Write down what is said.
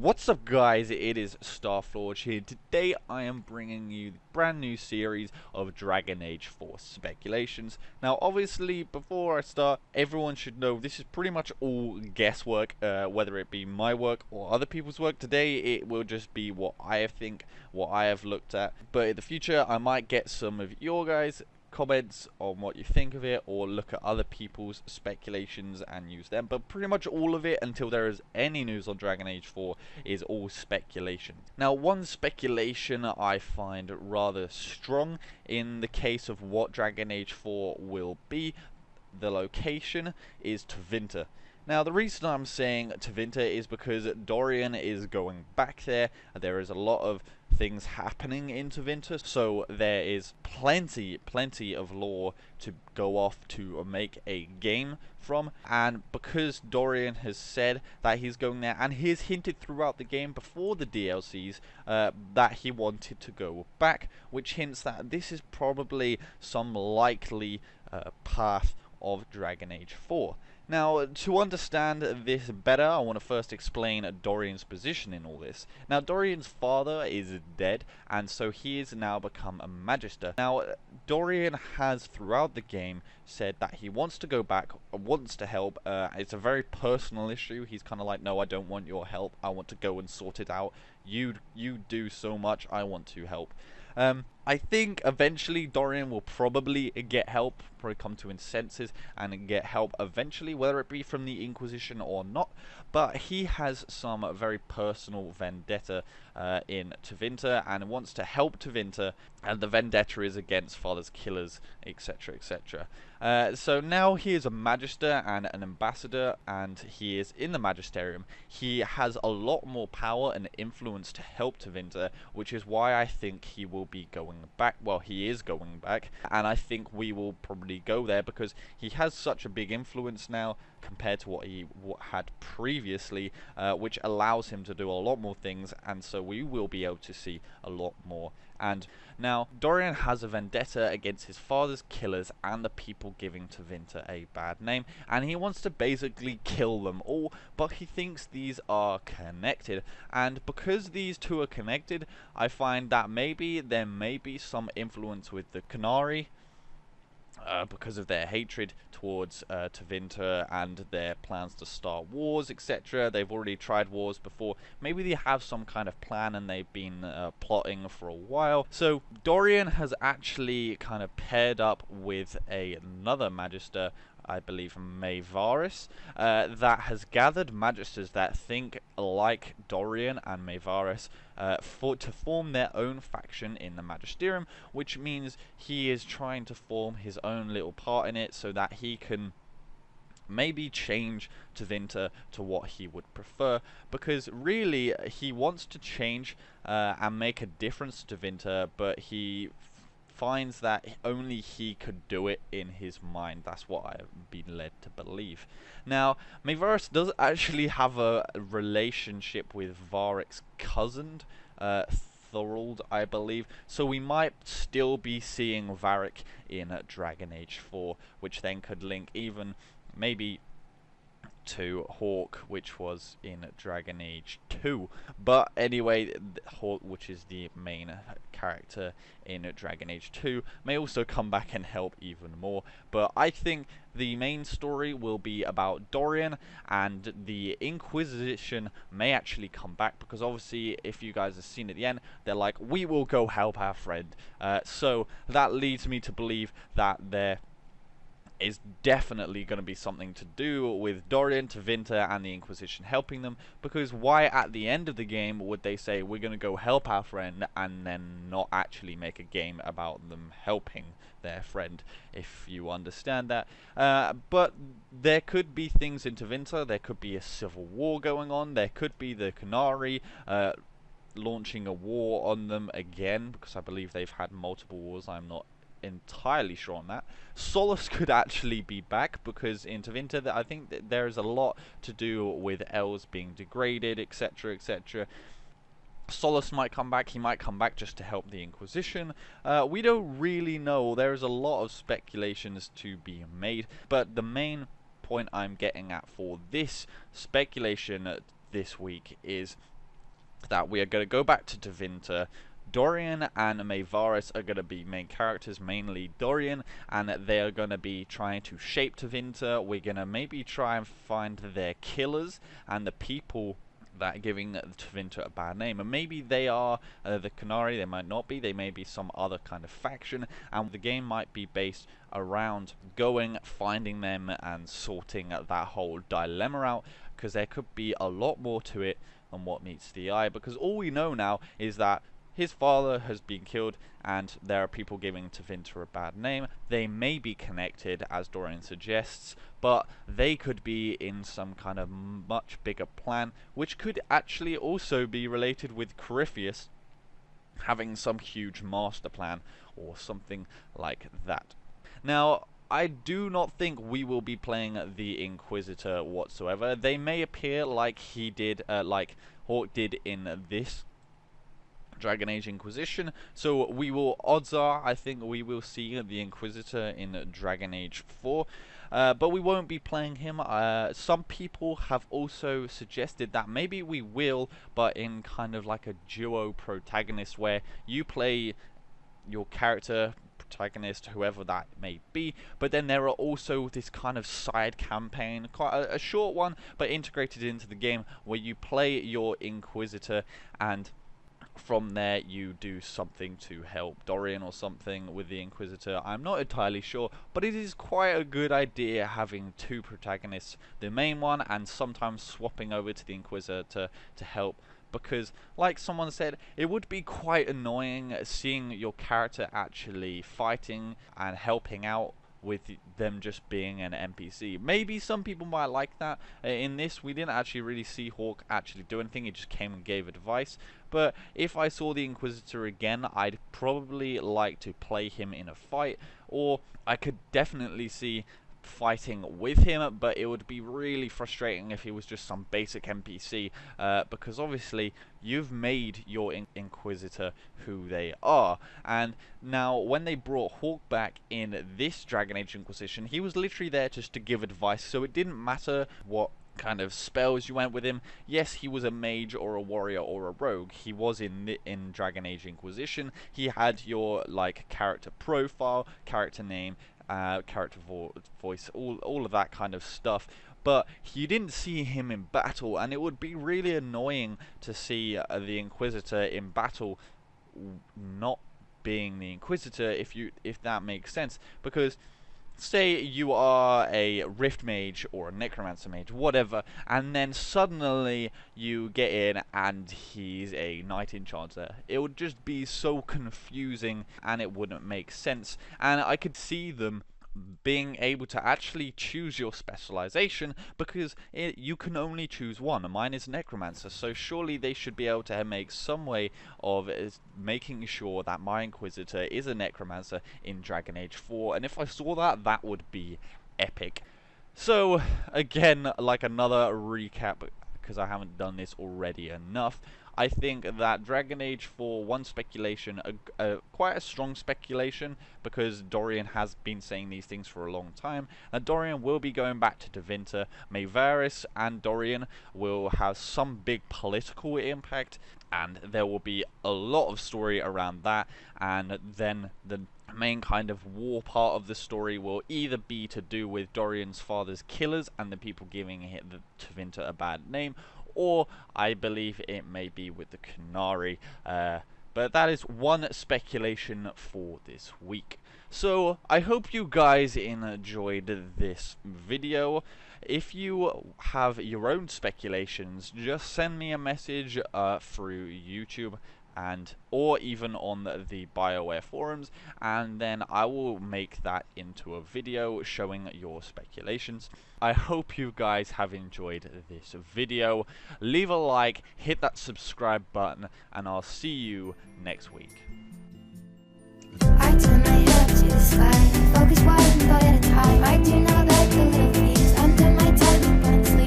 What's up, guys? It is StarFlorge here. Today I am bringing you the brand new series of Dragon Age 4 speculations. Now obviously before I start, everyone should know this is pretty much all guesswork, whether it be my work or other people's work. Today it will just be what I think, what I have looked at, but in the future I might get some of your guys' comments on what you think of it, or look at other people's speculations and use them. But pretty much all of it, until there is any news on Dragon Age 4, is all speculation. Now, one speculation I find rather strong in the case of what Dragon Age 4 will be, the location, is Tevinter. Now, the reason I'm saying Tevinter is because Dorian is going back there. There is a lot of things happening in Tevinter, so there is plenty of lore to go off to make a game from. And because Dorian has said that he's going there, and he's hinted throughout the game before the DLCs that he wanted to go back, which hints that this is probably some likely path of Dragon Age 4. Now, to understand this better, I want to first explain Dorian's position in all this. Now, Dorian's father is dead, and so he has now become a Magister. Now, Dorian has, throughout the game, said that he wants to go back, wants to help. It's a very personal issue. He's kind of like, no, I don't want your help. I want to go and sort it out. You do so much. I want to help. I think eventually Dorian will probably get help, probably come to his senses and get help eventually, whether it be from the Inquisition or not. But he has some very personal vendetta in Tevinter and wants to help Tevinter, and the vendetta is against Father's killers, etc, etc. So now he is a Magister and an Ambassador, and he is in the Magisterium. He has a lot more power and influence to help Tevinter, which is why I think he will be going back. Well, he is going back, and I think we will probably go there because he has such a big influence now compared to what he had previously, which allows him to do a lot more things, and so we will be able to see a lot more. And now Dorian has a vendetta against his father's killers and the people giving Tevinter a bad name, and he wants to basically kill them all, but he thinks these are connected. And because these two are connected, I find that maybe there may be some influence with the Qunari, because of their hatred towards Tevinter and their plans to start wars, etc. They've already tried wars before. Maybe they have some kind of plan and they've been plotting for a while. So Dorian has actually kind of paired up with another Magister, I believe Maevaris, that has gathered Magisters that think like Dorian and Maevaris to form their own faction in the Magisterium, which means he is trying to form his own little part in it so that he can maybe change Tevinter to what he would prefer, because really he wants to change and make a difference to Tevinter, but he finds that only he could do it in his mind. That's what I have been led to believe. Now, Maevaris does actually have a relationship with Varric's cousin, Thorold, I believe, so we might still be seeing Varric in Dragon Age 4, which then could link even maybe to Hawk, which was in Dragon Age 2. But anyway, Hawk, which is the main character in Dragon Age 2, may also come back and help even more. But I think the main story will be about Dorian, and the Inquisition may actually come back, because obviously if you guys have seen at the end, they're like, we will go help our friend. So that leads me to believe that there is definitely going to be something to do with Dorian, Tevinter, and the Inquisition helping them, because why at the end of the game would they say we're going to go help our friend and then not actually make a game about them helping their friend, if you understand that. But there could be things in Tevinter, there could be a civil war going on, there could be the Qunari launching a war on them again, because I believe they've had multiple wars. I'm not entirely sure on that. Solus could actually be back, because in Tevinter I think that there is a lot to do with elves being degraded, etc, etc. Solus might come back. He might come back just to help the Inquisition. We don't really know. There is a lot of speculations to be made, but the main point I'm getting at for this speculation this week is that we are going to go back to Tevinter. Dorian and Mayvaris are going to be main characters, mainly Dorian, and they are going to be trying to shape Tevinter. We're going to maybe try and find their killers and the people that are giving Tevinter a bad name, and maybe they are the Qunari. They might not be. They may be some other kind of faction, and the game might be based around going, finding them, and sorting that whole dilemma out, because there could be a lot more to it than what meets the eye, because all we know now is that his father has been killed, and there are people giving Tevinter a bad name. They may be connected, as Dorian suggests, but they could be in some kind of much bigger plan, which could actually also be related with Corypheus having some huge master plan, or something like that. Now, I do not think we will be playing the Inquisitor whatsoever. They may appear like he did, like Hawk did in this Dragon Age Inquisition, so we will, odds are, I think we will see the Inquisitor in Dragon Age 4, but we won't be playing him. Some people have also suggested that maybe we will, but in kind of like a duo protagonist, where you play your character, protagonist, whoever that may be, but then there are also this kind of side campaign, quite a short one, but integrated into the game, where you play your Inquisitor, and from there you do something to help Dorian or something with the Inquisitor. I'm not entirely sure, but it is quite a good idea having two protagonists, the main one, and sometimes swapping over to the Inquisitor to help, because like someone said, it would be quite annoying seeing your character actually fighting and helping out with them just being an NPC. Maybe some people might like that. In this, we didn't actually really see Hawk actually do anything. He just came and gave advice. But if I saw the Inquisitor again, I'd probably like to play him in a fight, or I could definitely see fighting with him, but it would be really frustrating if he was just some basic NPC, because obviously you've made your Inquisitor who they are. And now when they brought Hawk back in this Dragon Age Inquisition, he was literally there just to give advice, so it didn't matter what kind of spells you went with him. Yes, he was a mage or a warrior or a rogue. He was in Dragon Age Inquisition. He had your like character profile, character name, character voice, all of that kind of stuff, but you didn't see him in battle, and it would be really annoying to see the Inquisitor in battle not being the Inquisitor, if that makes sense, because say you are a Rift Mage or a Necromancer Mage, whatever, and then suddenly you get in and he's a Knight Enchanter. It would just be so confusing, and it wouldn't make sense. And I could see them being able to actually choose your specialization, because you can only choose one. Mine is Necromancer, so surely they should be able to make some way of making sure that my Inquisitor is a Necromancer in Dragon Age 4, and if I saw that, that would be epic. So again, like another recap, because I haven't done this already enough, I think that Dragon Age 4, one speculation, quite a strong speculation, because Dorian has been saying these things for a long time, and Dorian will be going back to Tevinter. Mayvaris and Dorian will have some big political impact, and there will be a lot of story around that, and then the main kind of war part of the story will either be to do with Dorian's father's killers and the people giving the Tevinter a bad name, or I believe it may be with the Qunari, but that is one speculation for this week. So I hope you guys enjoyed this video. If you have your own speculations, just send me a message through YouTube, or even on the BioWare forums, and then I will make that into a video showing your speculations. I hope you guys have enjoyed this video. Leave a like, hit that subscribe button, and I'll see you next week. I turn my head to the sky, focus one thought at a time. I do not like the